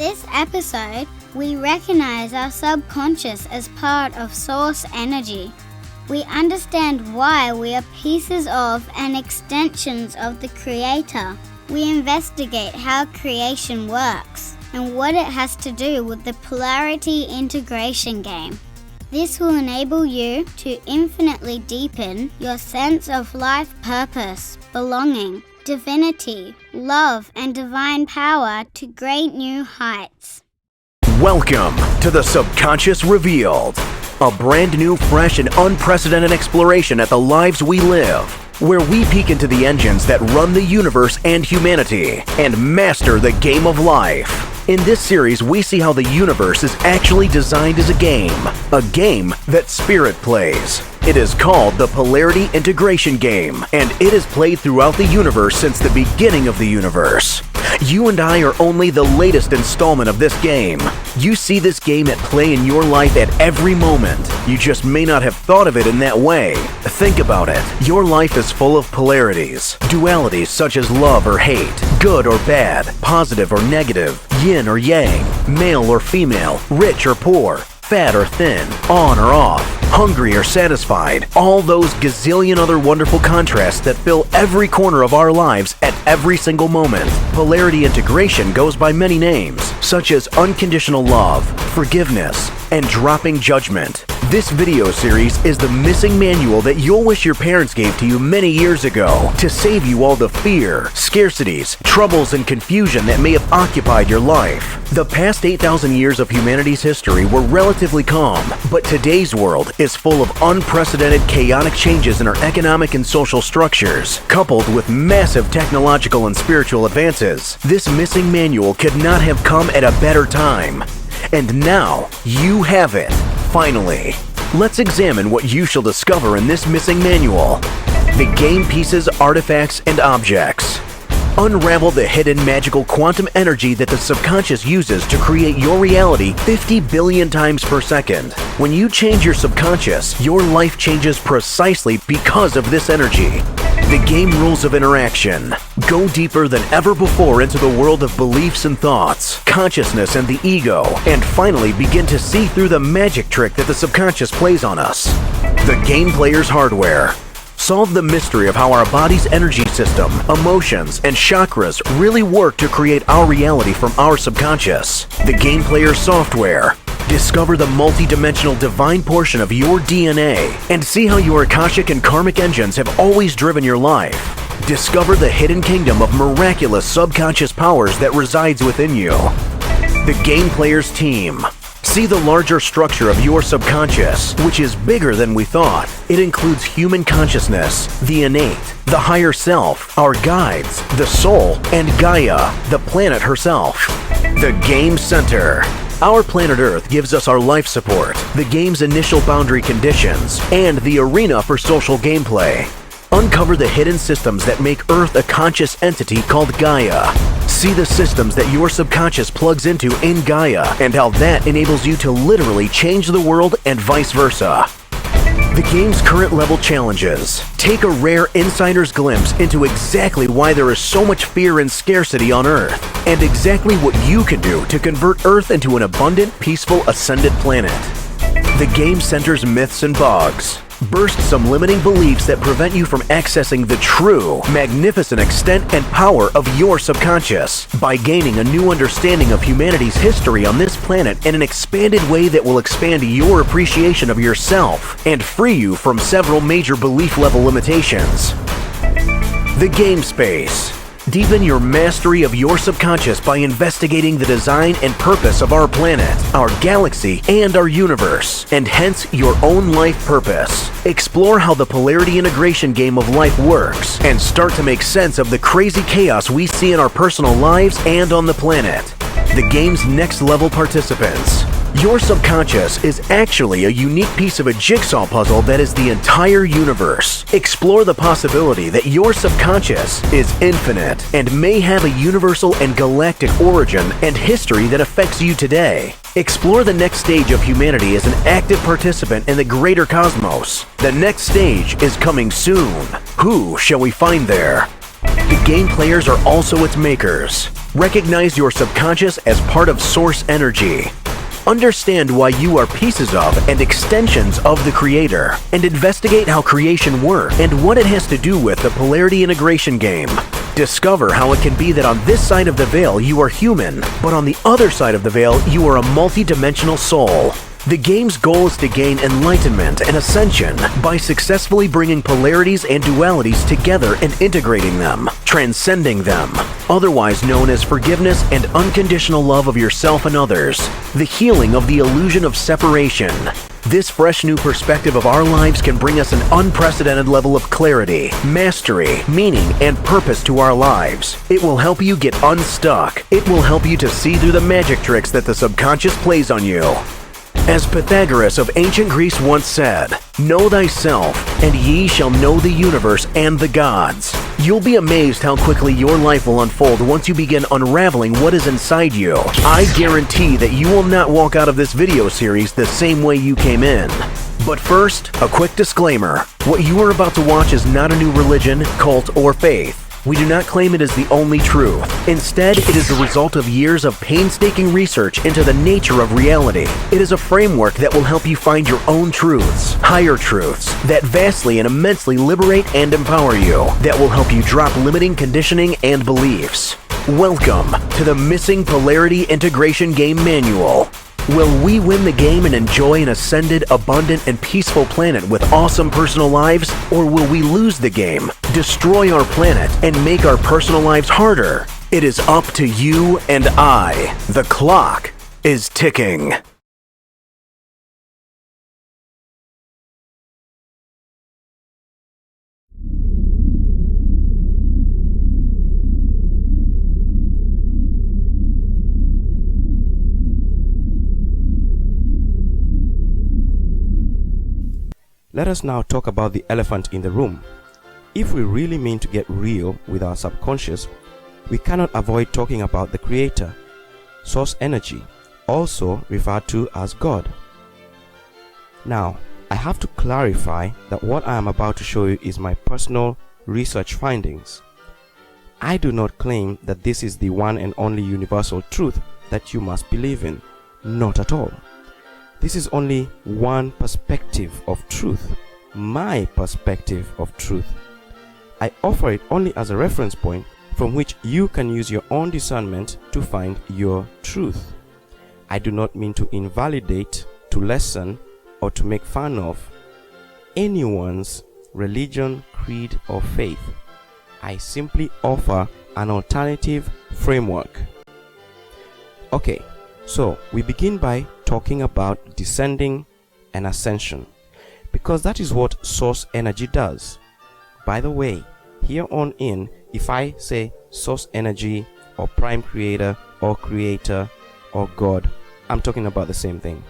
this episode, we recognize our subconscious as part of source energy. We understand why we are pieces of and extensions of the Creator. We investigate how creation works and what it has to do with the polarity integration game. This will enable you to infinitely deepen your sense of life purpose, belonging, divinity, love, and divine power to great new heights. Welcome to the Subconscious Revealed, a brand new, fresh, and unprecedented exploration at the lives we live, where we peek into the engines that run the universe and humanity, and master the game of life. In this series, we see how the universe is actually designed as a game that spirit plays. It is called the Polarity Integration Game, and it is played throughout the universe since the beginning of the universe. You and I are only the latest installment of this game. You see this game at play in your life at every moment. You just may not have thought of it in that way. Think about it. Your life is full of polarities, dualities such as love or hate, good or bad, positive or negative, yin or yang, male or female, rich or poor, fat or thin, on or off, hungry or satisfied, all those gazillion other wonderful contrasts that fill every corner of our lives at every single moment. Polarity integration goes by many names, such as unconditional love, forgiveness, and dropping judgment. This video series is the missing manual that you'll wish your parents gave to you many years ago to save you all the fear, scarcities, troubles, and confusion that may have occupied your life. The past 8,000 years of humanity's history were relatively calm, but today's world is full of unprecedented chaotic changes in our economic and social structures, coupled with massive technological and spiritual advances. This missing manual could not have come at a better time. And now, you have it. Finally, let's examine what you shall discover in this missing manual. The game pieces, artifacts, and objects. Unravel the hidden magical quantum energy that the subconscious uses to create your reality 50 billion times per second. When you change your subconscious, your life changes precisely because of this energy. The game rules of interaction. Go deeper than ever before into the world of beliefs and thoughts, consciousness and the ego, and finally begin to see through the magic trick that the subconscious plays on us. The game player's hardware. Solve the mystery of how our body's energy system, emotions, and chakras really work to create our reality from our subconscious. The game player's software. Discover the multi-dimensional divine portion of your DNA and see how your Akashic and karmic engines have always driven your life. Discover the hidden kingdom of miraculous subconscious powers that resides within you. The game player's team. See the larger structure of your subconscious, which is bigger than we thought. It includes human consciousness, the innate, the higher self, our guides, the soul, and Gaia, the planet herself. The game center. Our planet Earth gives us our life support, the game's initial boundary conditions, and the arena for social gameplay. Uncover the hidden systems that make Earth a conscious entity called Gaia. See the systems that your subconscious plugs into in Gaia and how that enables you to literally change the world and vice versa. The game's current level challenges. Take a rare insider's glimpse into exactly why there is so much fear and scarcity on Earth, and exactly what you can do to convert Earth into an abundant, peaceful, ascended planet. The game centers myths and bugs. Burst some limiting beliefs that prevent you from accessing the true, magnificent extent and power of your subconscious by gaining a new understanding of humanity's history on this planet in an expanded way that will expand your appreciation of yourself and free you from several major belief level limitations. The game space. Deepen your mastery of your subconscious by investigating the design and purpose of our planet, our galaxy, and our universe, and hence your own life purpose. Explore how the polarity integration game of life works, and start to make sense of the crazy chaos we see in our personal lives and on the planet. The game's next level participants. Your subconscious is actually a unique piece of a jigsaw puzzle that is the entire universe. Explore the possibility that your subconscious is infinite and may have a universal and galactic origin and history that affects you today. Explore the next stage of humanity as an active participant in the greater cosmos. The next stage is coming soon. Who shall we find there? The game players are also its makers. Recognize your subconscious as part of source energy. Understand why you are pieces of and extensions of the Creator, and investigate how creation works and what it has to do with the polarity integration game. Discover how it can be that on this side of the veil you are human, but on the other side of the veil you are a multi-dimensional soul. The game's goal is to gain enlightenment and ascension by successfully bringing polarities and dualities together and integrating them, transcending them, otherwise known as forgiveness and unconditional love of yourself and others, the healing of the illusion of separation. This fresh new perspective of our lives can bring us an unprecedented level of clarity, mastery, meaning, and purpose to our lives. It will help you get unstuck. It will help you to see through the magic tricks that the subconscious plays on you. As Pythagoras of ancient Greece once said, "Know thyself, and ye shall know the universe and the gods." You'll be amazed how quickly your life will unfold once you begin unraveling what is inside you. I guarantee that you will not walk out of this video series the same way you came in. But first, a quick disclaimer. What you are about to watch is not a new religion, cult, or faith. We do not claim it is the only truth. Instead, it is the result of years of painstaking research into the nature of reality. It is a framework that will help you find your own truths, higher truths, that vastly and immensely liberate and empower you, that will help you drop limiting conditioning and beliefs. Welcome to the Missing Polarity Integration Game Manual. Will we win the game and enjoy an ascended, abundant, and peaceful planet with awesome personal lives? Or will we lose the game, destroy our planet, and make our personal lives harder? It is up to you and I. The clock is ticking. Let us now talk about the elephant in the room. If we really mean to get real with our subconscious, we cannot avoid talking about the Creator, source energy, also referred to as God. Now, I have to clarify that what I am about to show you is my personal research findings. I do not claim that this is the one and only universal truth that you must believe in. Not at all. This is only one perspective of truth, my perspective of truth. I offer it only as a reference point from which you can use your own discernment to find your truth. I do not mean to invalidate, to lessen, or to make fun of anyone's religion, creed, or faith. I simply offer an alternative framework. Okay, so we begin by talking about descending and ascension, because that is what source energy does. By the way, here on in, if I say source energy or prime creator or creator or God, I'm talking about the same thing.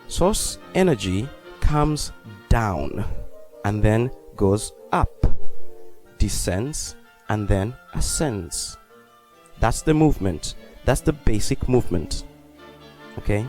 Source energy comes down and then goes up, descends and then ascends. That's the movement. That's the basic movement. Okay?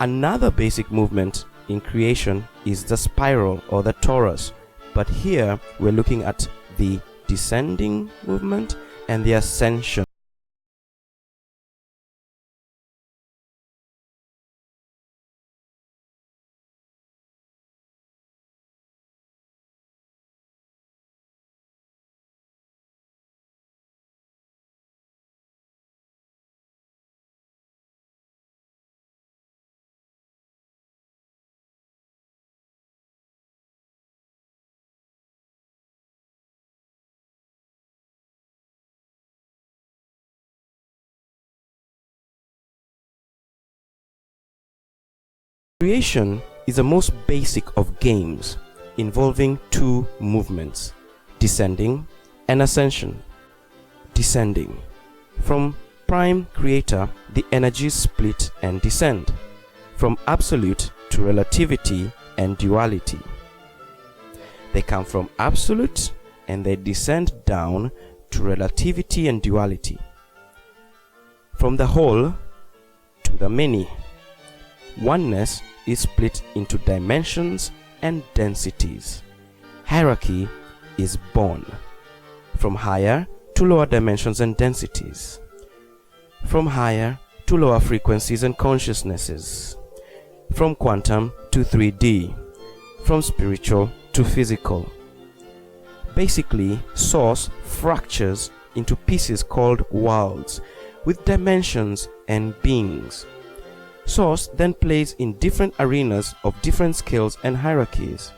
Another basic movement in creation is the spiral or the torus, but here we're looking at the descending movement and the ascension. Creation is the most basic of games, involving two movements, descending and ascension. Descending. From prime creator, the energies split and descend, from absolute to relativity and duality. They come from absolute and they descend down to relativity and duality. From the whole to the many. Oneness is split into dimensions and densities. Hierarchy is born. From higher to lower dimensions and densities, from higher to lower frequencies and consciousnesses, from quantum to 3D, from spiritual to physical. Basically, Source fractures into pieces called worlds with dimensions and beings. Source then plays in different arenas of different scales and hierarchies.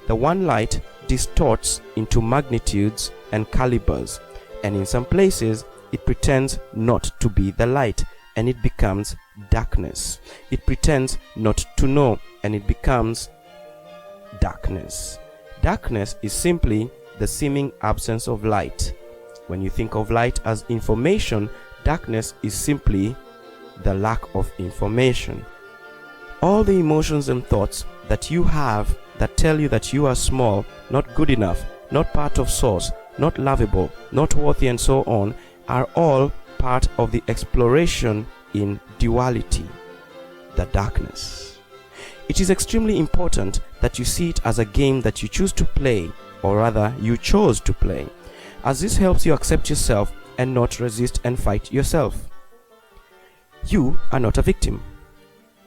The one light distorts into magnitudes and calibers, and in some places it pretends not to be the light and it becomes darkness. It pretends not to know and it becomes darkness. Darkness is simply the seeming absence of light. When you think of light as information, darkness is simply the lack of information. All the emotions and thoughts that you have that tell you that you are small, not good enough, not part of Source, not lovable, not worthy, and so on, are all part of the exploration in duality, the darkness. It is extremely important that you see it as a game that you choose to play, or rather you chose to play, as this helps you accept yourself and not resist and fight yourself. You are not a victim.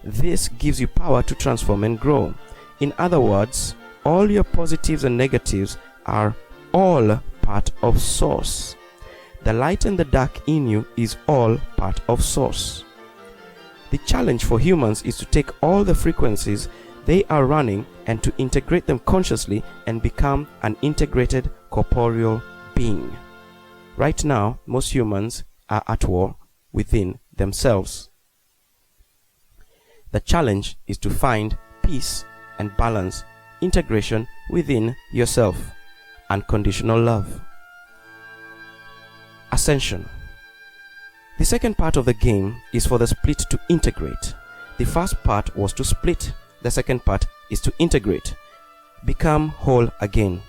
This gives you power to transform and grow. In other words, all your positives and negatives are all part of Source. The light and the dark in you is all part of Source. The challenge for humans is to take all the frequencies they are running and to integrate them consciously and become an integrated corporeal being. Right now, most humans are at war within themselves. The challenge is to find peace and balance, integration within yourself, unconditional love. Ascension. The second part of the game is for the split to integrate. The first part was to split. The second part is to integrate, become whole again.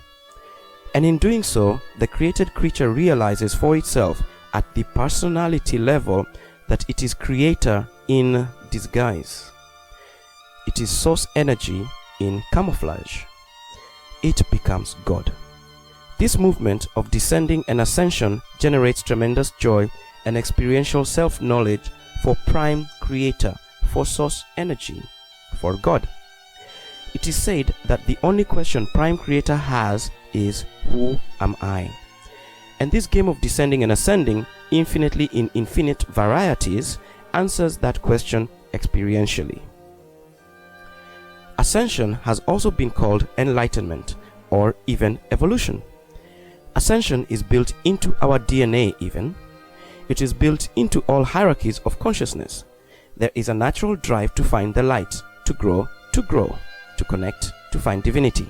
And in doing so, the created creature realizes for itself at the personality level that it is creator in disguise. It is Source energy in camouflage. It becomes God. This movement of descending and ascension generates tremendous joy and experiential self-knowledge for Prime Creator, for Source energy, for God. It is said that the only question Prime Creator has is, who am I? And this game of descending and ascending infinitely in infinite varieties answers that question experientially. Ascension has also been called enlightenment or even evolution. Ascension is built into our DNA even. It is built into all hierarchies of consciousness. There is a natural drive to find the light, to grow, to connect, to find divinity.